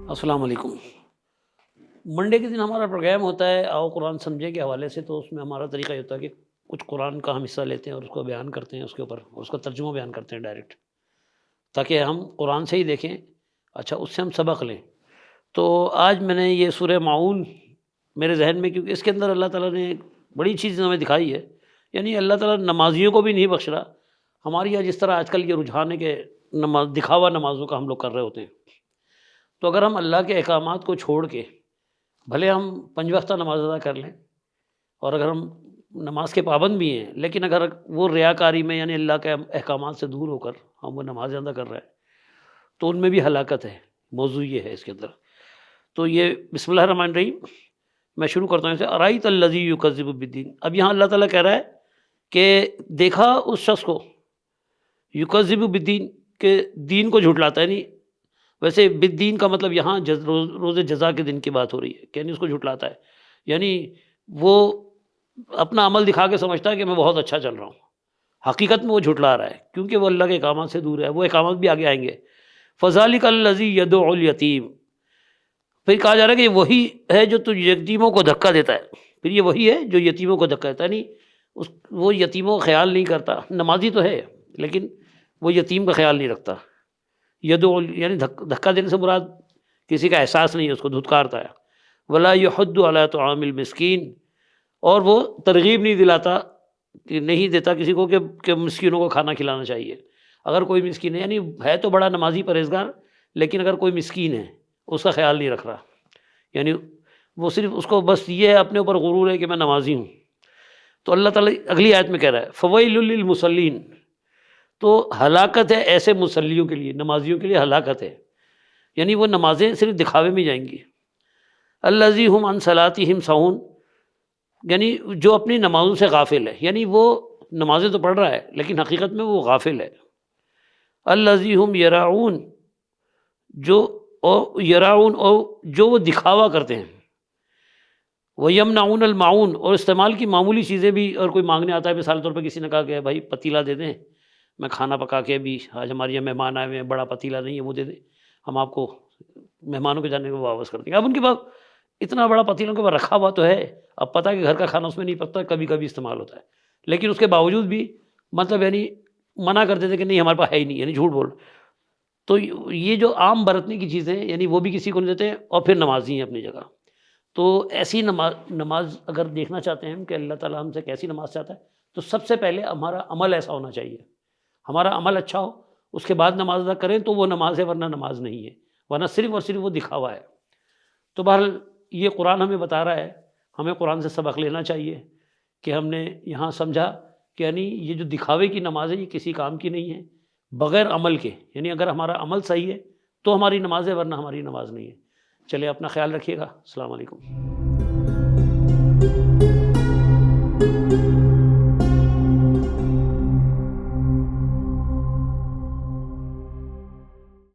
السلام علیکم۔ منڈے کے دن ہمارا پروگرام ہوتا ہے آؤ قرآن سمجھے کے حوالے سے، تو اس میں ہمارا طریقہ یہ ہوتا ہے کہ کچھ قرآن کا ہم حصہ لیتے ہیں اور اس کو بیان کرتے ہیں، اس کے اوپر اس کا ترجمہ بیان کرتے ہیں ڈائریکٹ، تاکہ ہم قرآن سے ہی دیکھیں، اچھا اس سے ہم سبق لیں۔ تو آج میں نے یہ سورہ معون میرے ذہن میں، کیونکہ اس کے اندر اللہ تعالیٰ نے ایک بڑی چیز ہمیں دکھائی ہے، یعنی اللہ تعالیٰ نمازیوں کو بھی نہیں بخش رہا۔ ہماری یہاں جس طرح آج کل یہ رجحان ہے کہ دکھاوا نمازوں کا ہم لوگ کر رہے ہوتے ہیں، تو اگر ہم اللہ کے احکامات کو چھوڑ کے بھلے ہم 5 وقتہ نماز ادا کر لیں، اور اگر ہم نماز کے پابند بھی ہیں، لیکن اگر وہ ریاکاری میں یعنی اللہ کے احکامات سے دور ہو کر ہم وہ نماز ادا کر رہے ہیں، تو ان میں بھی ہلاکت ہے۔ موضوع یہ ہے اس کے اندر۔ تو یہ بسم اللہ الرحمن الرحیم میں شروع کرتا ہوں اسے، ارایت الذی یکذب بالدین۔ اب یہاں اللہ تعالیٰ کہہ رہا ہے کہ دیکھا اس شخص کو یکذب بالدین، کہ دین کو جھٹلاتا ہے۔ نہیں، ویسے بالدین کا مطلب یہاں روز جزا کے دن کی بات ہو رہی ہے، کہ یعنی اس کو جھٹلاتا ہے، یعنی وہ اپنا عمل دکھا کے سمجھتا ہے کہ میں بہت اچھا چل رہا ہوں، حقیقت میں وہ جھٹلا رہا ہے، کیونکہ وہ اللہ کے احکامات سے دور ہے۔ وہ احکامات بھی آگے آئیں گے۔ فذلک الذی یدعو الیتیم، پھر کہا جا رہا ہے کہ یہ وہی ہے جو یتیموں کو دھکا دیتا ہے۔ پھر یہ وہی ہے جو یتیموں کو دھکا دیتا ہے، نہیں وہ یتیموں کا خیال نہیں کرتا، نمازی تو ہے لیکن وہ یتیم کا خیال نہیں رکھتا۔ یدعو یعنی دھکا دینے سے مراد کسی کا احساس نہیں ہے، اس کو دھتکارتا ہے۔ ولا یحض علی طعام المسکین، اور وہ ترغیب نہیں دلاتا، کہ نہیں دیتا کسی کو کہ مسکینوں کو کھانا کھلانا چاہیے۔ اگر کوئی مسکین ہے، یعنی ہے تو بڑا نمازی پرہیزگار، لیکن اگر کوئی مسکین ہے اس کا خیال نہیں رکھ رہا، یعنی وہ صرف اس کو بس یہ ہے، اپنے اوپر غرور ہے کہ میں نمازی ہوں، تو اللہ تعالیٰ اگلی آیت میں کہہ رہا ہے فویل للمصلین، تو ہلاکت ہے ایسے مصلیوں کے لیے، نمازیوں کے لیے ہلاکت ہے، یعنی وہ نمازیں صرف دکھاوے میں جائیں گی۔ الذی ہم عن صلاتہم ساہون، یعنی جو اپنی نمازوں سے غافل ہے، یعنی وہ نمازیں تو پڑھ رہا ہے لیکن حقیقت میں وہ غافل ہے۔ الذی ہم یراعون، جو وہ دکھاوا کرتے ہیں۔ وَيَمْنَعُونَ الْمَاعُونَ، اور استعمال کی معمولی چیزیں بھی، اور کوئی مانگنے آتا ہے، مثال طور پر کسی نے کہا کہ بھائی پتیلا دے دیں، میں کھانا پکا کے بھی، آج ہمارے یہاں مہمان آئے ہوئے ہیں، بڑا پتیلا نہیں ہے وہ دے دیں، ہم آپ کو مہمانوں کے جانے کو واپس کر دیں گے۔ اب ان کے پاس اتنا بڑا پتیلا ان کے پاس رکھا ہوا تو ہے، اب پتہ ہے کہ گھر کا کھانا اس میں نہیں پکتا، کبھی کبھی استعمال ہوتا ہے، لیکن اس کے باوجود بھی مطلب یعنی منع کر دیتے کہ نہیں ہمارے پاس ہے ہی نہیں، یعنی جھوٹ بول۔ تو یہ جو عام برتنے کی چیزیں ہیں، یعنی وہ بھی کسی کو نہیں دیتے، اور پھر نمازی ہیں اپنی جگہ۔ تو ایسی نماز اگر دیکھنا چاہتے ہیں کہ اللہ تعالیٰ ہم سے کیسی نماز چاہتا ہے، تو سب سے پہلے ہمارا عمل ایسا ہونا چاہیے، ہمارا عمل اچھا ہو، اس کے بعد نماز ادا کریں تو وہ نماز ہے، ورنہ نماز نہیں ہے، ورنہ صرف اور صرف وہ دکھاوا ہے۔ تو بہرحال یہ قرآن ہمیں بتا رہا ہے، ہمیں قرآن سے سبق لینا چاہیے، کہ ہم نے یہاں سمجھا کہ یعنی یہ جو دکھاوے کی نماز ہے یہ کسی کام کی نہیں ہے بغیر عمل کے، یعنی اگر ہمارا عمل صحیح ہے تو ہماری نماز ہے، ورنہ ہماری نماز نہیں ہے۔ چلے اپنا خیال رکھیے گا۔ السلام علیکم۔